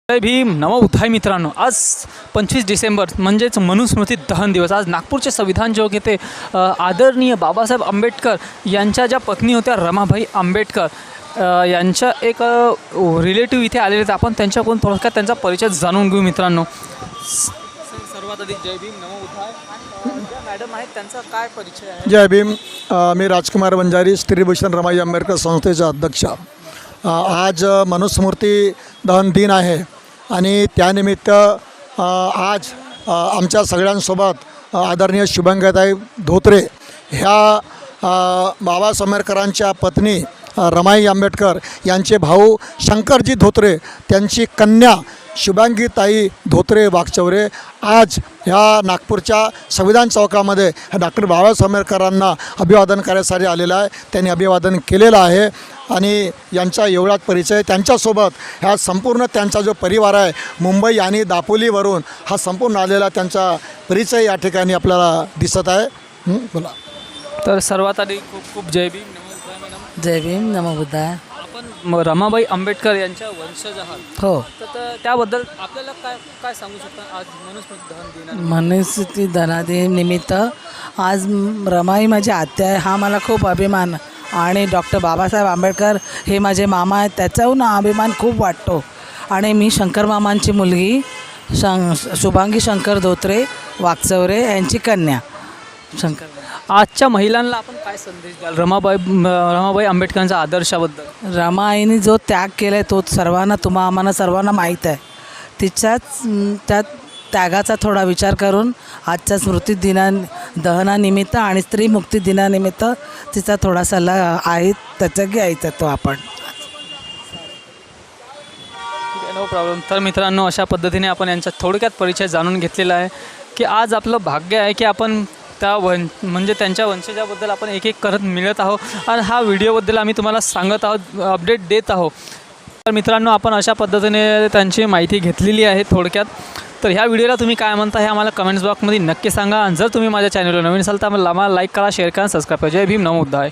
जय भीम नम उथाय मित्रांनो, आज 25 डिसेंबर म्हणजेच मनुस्मृती दहन दिवस। आज नागपूरचे संविधान जे ते आदरणीय बाबासाहेब आंबेडकर यांच्या ज्या पत्नी होत्या रमाबाई आंबेडकर यांच्या एक रिलेटिव्ह इथे आलेले आहेत। आपण त्यांच्याकडून थोडक्यात त्यांचा परिचय जाणून घेऊ मित्रांनो। सर्वात आधी जय भीम नम उथाय। ज्या मॅडम आहेत त्यांचा काय परिचय आहे? जय भीम। मी राजकुमार बंजारी, स्त्रीभूषण रमाई आंबेडकर संस्थेचा अध्यक्ष। आज मनुस्मृती दहन दिन आहे आणि त्यानिमित्त आज आमच्या सगळ्यांसोबत आदरणीय शुभंगताई धोत्रे ह्या बाबासाहेब आंबेडकरांच्या पत्नी रमाई आंबेडकर यांचे भाऊ शंकरजी धोत्रे, त्यांची कन्या शुभांगीताई धोत्रे वाघचौरे आज ह्या नागपूरच्या संविधान चौकामध्ये डॉक्टर बाबासाहेब आंबेडकरांना अभिवादन करण्यासाठी आलेला आहे। त्यांनी अभिवादन केलेलं आहे आणि यांचा एवढाच परिचय। त्यांच्यासोबत ह्या संपूर्ण त्यांचा जो परिवार आहे मुंबई आणि दापोलीवरून हा संपूर्ण आलेला त्यांचा परिचय या ठिकाणी आपल्याला दिसत आहे। बोला। तर सर्वात आधी खूप खूप जय भीम नम उथाय मॅडम। जय भीम नमो बुद्धाय। आपण रमाबाई आंबेडकर यांच्या वंशज आहात, हो, तर त्याबद्दल आपल्याला काय काय सांगू शकता? आज मनुस्मृती दहन दिन मनुस्मृती दहनानिमित्त आज रमाई माझी आत्या आहे, हा मला खूप अभिमान, आणि डॉक्टर बाबासाहेब आंबेडकर हे माझे मामा आहेत, त्याच्याहून अभिमान खूप वाटतो। आणि मी शंकर मामांची मुलगी शुभांगी शंकर धोत्रे वाघचौरे यांची कन्या शंकर। आजच्या महिलांना आपण काय संदेश द्याल रमाबाई आंबेडकरांच्या आदर्शाबद्दल? रमाईने जो त्याग केला आहे तो सर्वांना आम्हाला सर्वांना माहीत आहे। त्या त्यागाचा थोडा विचार करून आजच्या स्मृती दहनानिमित्त आणि स्त्री मुक्ती दिनानिमित्त तिचा थोडा सल्ला आहे, त्याचा घ्यायचा तो आपण। No problem. तर मित्रांनो, अशा पद्धतीने आपण यांचा थोडक्यात परिचय जाणून घेतलेला आहे की आज आपलं भाग्य आहे की आपण म्हणजे त्यांच्या वंशजाबद्दल आपण एक एक करत मिळत आहोत आणि हा व्हिडिओबद्दल आम्ही तुम्हाला सांगत आहोत, अपडेट देत आहोत। तर मित्रांनो, आपण अशा पद्धतीने त्यांची माहिती घेतलेली आहे थोडक्यात। तर ह्या व्हिडिओला तुम्ही काय म्हणता हे आम्हाला कमेंट्स बॉक्समध्ये नक्की सांगा। आणि जर तुम्ही माझ्या चॅनलवर नवीन असाल तर आम्हाला लाईक करा, शेअर करा, सबस्क्राईब करा। जय भीम नमो बुद्धाय।